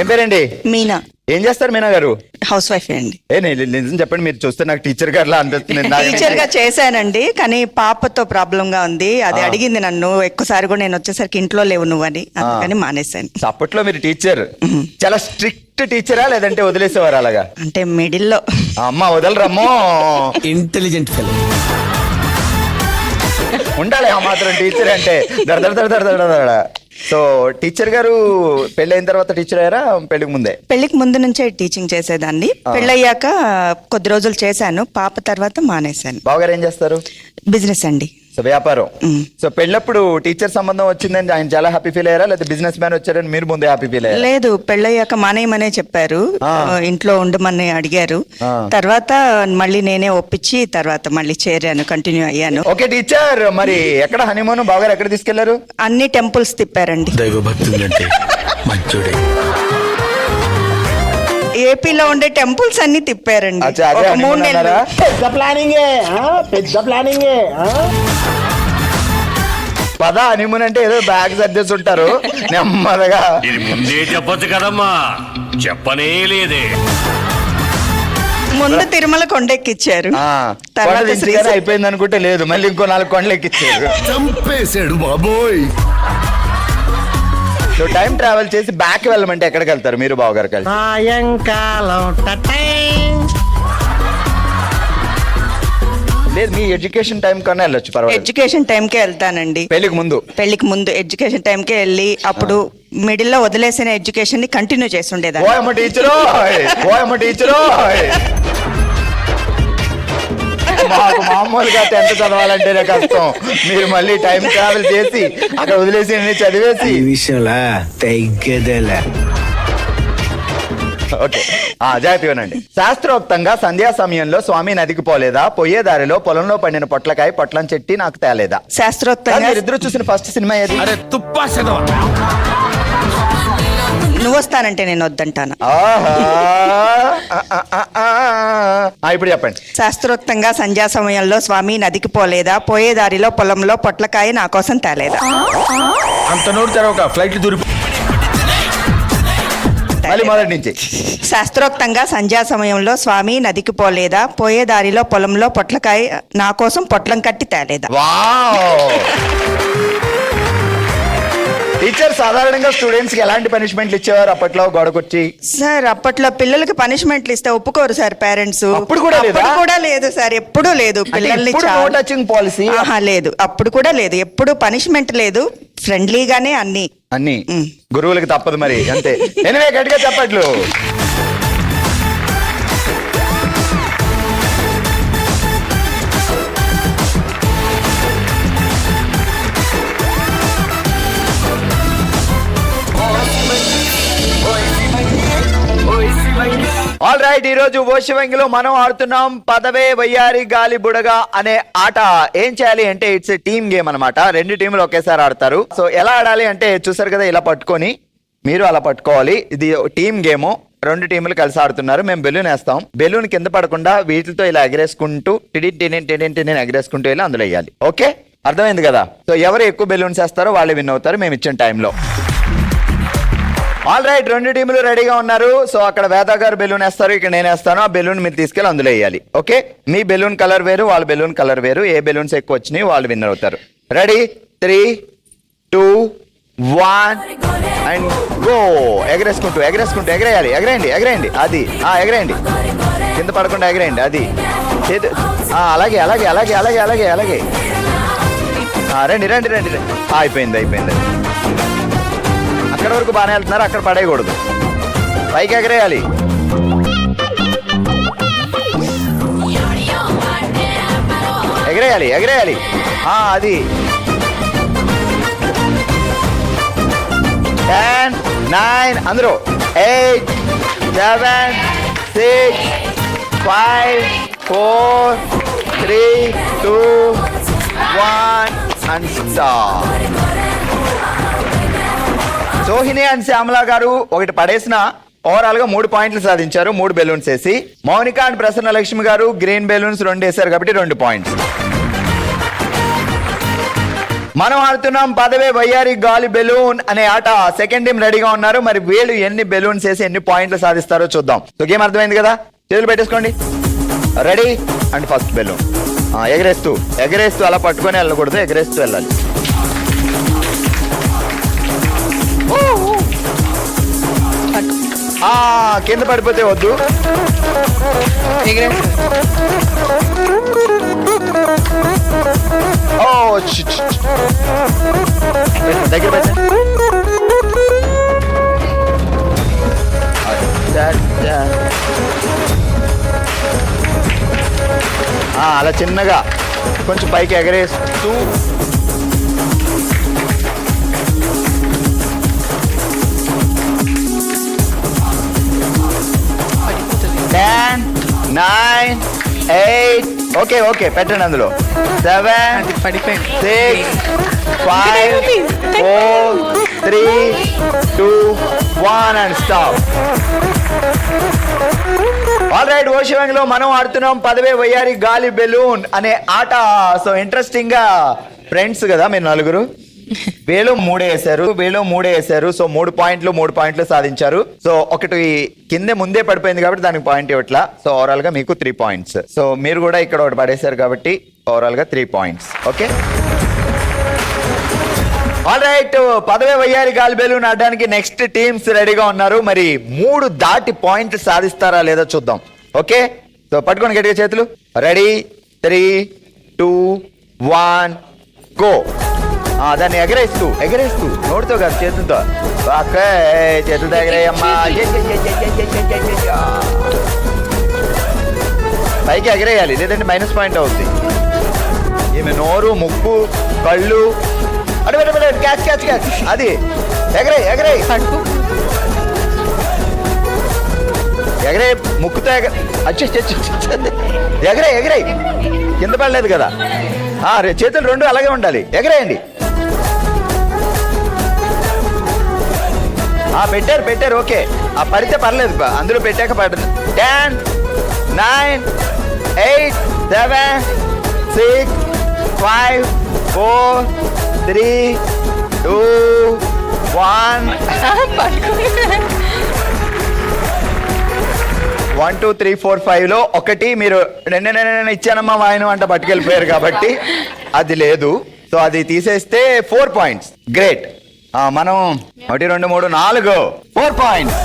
ఏం పేరండి? మీనా. ఏం చేస్తారు మీనా గారు? హౌస్ వైఫ్ అండి. నిజం చెప్పండి, మీరు చూస్తే నాకు టీచర్ గారిలా అనిపిస్తుంది. టీచర్ గా చేశానండి, కానీ పాపతో ప్రాబ్లం గా ఉంది. అది అడిగింది నన్ను ఎక్కువసారి కూడా, నేను వచ్చేసరికి ఇంట్లో లేవు నువ్వని, అందుకని మానేశాను. అప్పట్లో మీరు టీచర్ చాలా స్ట్రిక్ట్ టీచరా లేదంటే వదిలేసేవారు అలాగా? అంటే మిడిల్లో. అమ్మ వదలరమ్మో, ఇంటెలిజెంట్ ఫెలో ఉండాలి ఆ మాత్రం టీచర్ అంటే. దడ. సో టీచర్ గారు పెళ్ళైన తర్వాత టీచర్ అయ్యారా పెళ్లికి ముందే? పెళ్లికి ముందు నుంచే టీచింగ్ చేసేదాన్ని. పెళ్ళయ్యాక కొద్ది రోజులు చేశాను, పాప తర్వాత మానేశాను. బావగారు ఏం చేస్తారు? బిజినెస్ అండి. సో వ్యాపారం. సో పెళ్ళప్పుడు టీచర్ సంబంధం వచ్చిందని ఆయన చాలా హ్యాపీ ఫీల్ అయ్యారా, లేదా బిజినెస్ మ్యాన్ వచ్చారని మీరు ముందే హ్యాపీ ఫీల్ అయ్యారా? లేదు, పెళ్ళయ్యాక మానేయమనే చెప్పారు, ఇంట్లో ఉండమని అడిగారు. తర్వాత మళ్ళీ నేనే ఒప్పించి తర్వాత మళ్ళీ చేరాను, కంటిన్యూ అయ్యాను. ఓకే టీచర్, మరి ఎక్కడ హనీమూన్ బావగారు ఎక్కడ తీసుకెళ్లారు? అన్ని టెంపుల్స్ తిప్పారండి. దైవభక్తులంటే మంచోడే. ఏపీలో ఉండే టెంపుల్స్ అన్ని తిప్పారండి. అచ్చా, అదే ఒక 3 హనీమూన్ నెలలు. అన్నారా? పెద్ద ప్లానింగ్. పద హనీమూన్ అంటే ఏదో బ్యాగ్ సర్దేసి ఉంటారు నెమ్మదిగా. ఇది ముందే చెప్పొచ్చు కదమ్మా, చెప్పనే లేదే. ముందు తిరుమల కొండెక్కిచ్చారు, తర్వాత అయిపోయింది అనుకుంటే లేదు, మళ్ళీ ఇంకో 4 కొండలు ఎక్కిచ్చారు. చంపేశాడు బాబోయ్. సో టైం ట్రావెల్ చేసి బ్యాక్ వెళ్ళమంటే ఎక్కడికి వెళ్తారు మీరు బావగారు కలిసి? సాయంకాలం లేదు, మీ ఎడ్యుకేషన్ టైం కన్నా వెళ్ళొచ్చు, పర్వాలేదు. ఎడ్యుకేషన్ టైంకే వెళ్తానండి. పెళ్లికి ముందు? పెళ్లికి ముందు ఎడ్యుకేషన్ టైంకే వెళ్ళి అప్పుడు మిడిల్ లో వదిలేసిన ఎడ్యుకేషన్ ని కంటిన్యూ చేసి ఉండేదాన్ని. ఓయమ్మ టీచరు మాకు మామూలుగా 10th చదవాలంటేనే కష్టం, మీరు మళ్ళీ టైం ట్రావెల్ చేసి అక్కడ వదిలేసి చదివేసి. ఈ విషయంలో తగ్గేదేలే. ఓకే, జాగ్రత్తగానండి. శాస్త్రోక్తంగా సంధ్యా సమయంలో స్వామి నదికి పోలేదా, పోయే దారిలో పొలంలో పండిన పొట్లకాయ పొట్లం చెట్టి నాకు తేలేదా? శాస్త్రోక్తంగా. మీరిద్దరు చూసిన ఫస్ట్ సినిమా ఏది? అరే తుప్పా చదవ. నువ్వు వస్తానంటే నేను వద్దంటాను. ఇప్పుడు చెప్పండి. శాస్త్రోక్తంగా సంధ్యా సమయంలో స్వామి నదికి పోలేదా, పోయే దారిలో పొలంలో పొట్లకాయ నా కోసం తేలేదా? అంత నోరు తెరవక ఫ్లైట్ దూరి. మళ్ళీ మొదటి నుంచి. శాస్త్రోక్తంగా సంధ్యా సమయంలో స్వామి నదికి పోలేదా, పోయే దారిలో పొలంలో పొట్లకాయ నా కోసం పొట్లం కట్టి తేలేదా? టీచర్ సాధారణంగా స్టూడెంట్స్ కి ఎలాంటి పనిష్మెంట్లు ఇచ్చేవారు అప్పట్లో గొడకొచ్చి? సార్ అప్పట్లో పిల్లలకి పనిష్మెంట్లు ఇస్తే ఒప్పుకోరు సార్ పేరెంట్స్. అప్పుడు కూడా లేదా? అప్పుడు కూడా లేదు సార్, ఎప్పుడూ లేదు. పిల్లల్ని టచింగ్ పాలసీ లేదు, అప్పుడు కూడా లేదు, ఎప్పుడు పనిష్మెంట్ లేదు, ఫ్రెండ్లీగానే అన్ని గురువులకి తప్పదు మరి, అంతే. ఎనివే గట్టిగా చెప్పట్లు. ఆల్ రైట్, ఈ రోజు ఓషివంగిలో మనం ఆడుతున్నాం పదవే వయ్యారి గాలి బుడగా అనే ఆట. ఏం చేయాలి అంటే ఇట్స్ టీమ్ గేమ్ అన్నమాట. 2 టీంలు ఒకేసారి ఆడతారు. సో ఎలా ఆడాలి అంటే చూసారు కదా, ఇలా పట్టుకొని మీరు అలా పట్టుకోవాలి. ఇది టీమ్ గేమ్, 2 టీంలు కలిసి ఆడుతున్నారు. మేము బెలూన్ వేస్తాం, బెలూన్ కింద పడకుండా వీటితో ఇలా ఎగరేసుకుంటూ టిడిన్ ఎగరేసుకుంటూ వెళ్ళి అందులో వేయాలి. ఓకే, అర్థమైంది కదా? సో ఎవరు ఎక్కువ బెలూన్స్ వేస్తారో వాళ్ళే విన్ అవుతారు మేము ఇచ్చిన టైంలో. ఆల్ రైట్, 2 టీంలు రెడీగా ఉన్నారు. సో అక్కడ వేద గారు బెలూన్ వేస్తారు, ఇక్కడ నేను వేస్తాను. ఆ బెలూన్ మీరు తీసుకెళ్ళి అందులో వేయాలి. ఓకే, మీ బెలూన్ కలర్ వేరు, వాళ్ళ బెలూన్ కలర్ వేరు. ఏ బెలూన్స్ ఎక్కువ వచ్చినాయి వాళ్ళు విన్నర్ అవుతారు. Ready, 3, 2, 1 and go. ఎగరేసుకుంటూ ఎగరేయాలి. ఎగరేయండి అది. ఎగరేయండి, కింద పడకుండా ఎగరేయండి. అది అలాగే. రండి. అయిపోయింది. అక్కడ వరకు బాగానే వెళ్తున్నారు, అక్కడ పడేయకూడదు, పైకి ఎగరేయాలి. ఎగరేయాలి. అది 10, 9 అందరూ 8, 7, 6, 5, 4, 3, 2, 1 and stop. Sohini and Shyamala గారు ఒకటి పడేసిన ఓవరాల్ గా 3 పాయింట్లు సాధించారు, 3 బెలూన్స్ వేసి. మౌనిక అండ్ ప్రసన్న లక్ష్మి గారు గ్రీన్ బెలూన్స్ 2 వేశారు కాబట్టి 2 పాయింట్స్. మనం ఆడుతున్నాం పదవే వయ్యారి గాలి బెలూన్ అనే ఆట. సెకండ్ టీం రెడీగా ఉన్నారు. మరి వీళ్ళు ఎన్ని బెలూన్స్ వేసి ఎన్ని పాయింట్లు సాధిస్తారో చూద్దాం. సో గేమ్ అర్థమైంది కదా, చేతులు పెట్టేసుకోండి. రెడీ అండ్ ఫస్ట్ బెలూన్ ఎగరేస్తూ ఎగరేస్తూ అలా పట్టుకొని వెళ్ళకూడదు, ఎగరేస్తూ వెళ్ళాలి. కింద పడిపోతే వద్దు. ఓ దగ్గర పెట్టండి. అలా చిన్నగా కొంచెం పైకి ఎగరేస్తూ టెన్ 9 8 ఓకే ఓకే పెట్టండి. అందులో 7 6 5 4 3 2 1 అండ్ స్టాప్. ఆల్ రైట్, ఓషివంగిలో మనం ఆడుతున్నాం పదవే వయ్యారి గాలి బెలూన్ అనే ఆట. సో ఇంట్రెస్టింగ్ గా ఫ్రెండ్స్ కదా మీరు నలుగురు. వేలు 3 వేశారు, వేలు 3 వేశారు. సో 3 పాయింట్లు సాధించారు. సో ఒకటి కిందే ముందే పడిపోయింది కాబట్టి దానికి పాయింట్ ఇవ్వట్లా. సో ఓవరాల్ గా మీకు 3 పాయింట్స్. సో మీరు కూడా ఇక్కడ ఒకటి పడేశారు కాబట్టి ఓవరాల్ గా 3 పాయింట్స్. ఓకే, ఆల్ రైట్, పదవే వయ్యారి గాలి బెలూన్ ఆడడానికి నెక్స్ట్ టీమ్స్ రెడీగా ఉన్నారు. మరి 3 దాటి పాయింట్లు సాధిస్తారా లేదా చూద్దాం. ఓకే, సో పట్టుకోండి గట్టిగా చేతులు. Ready 3 2 1 go. దాన్ని ఎగరేస్తూ నోటితో కాదు, చేతులతో. చేతులతో ఎగరేయమ్మా. పైకి ఎగరేయాలి, లేదంటే మైనస్ పాయింట్ అవుతుంది. ఈమె నోరు, ముక్కు, కళ్ళు అటు క్యాచ్ క్యాచ్ క్యాచ్. అది ఎగరే ముక్కుతో ఎగరే కింద పడలేదు కదా. చేతులు 2 అలాగే ఉండాలి. ఎగరేయండి. పెట్టారు ఓకే. పడితే పర్లేదు, అందులో పెట్టాక పడదు. 10 9 8 7 6 5 4 3 2 1 1 2 3 4 5 లో ఒకటి మీరు నేను ఇచ్చానమ్మా వాయనం అంట పట్టుకెళ్ళిపోయారు కాబట్టి అది లేదు. సో అది తీసేస్తే 4 పాయింట్స్. గ్రేట్. మనం 1 2 3 4 4 పాయింట్స్.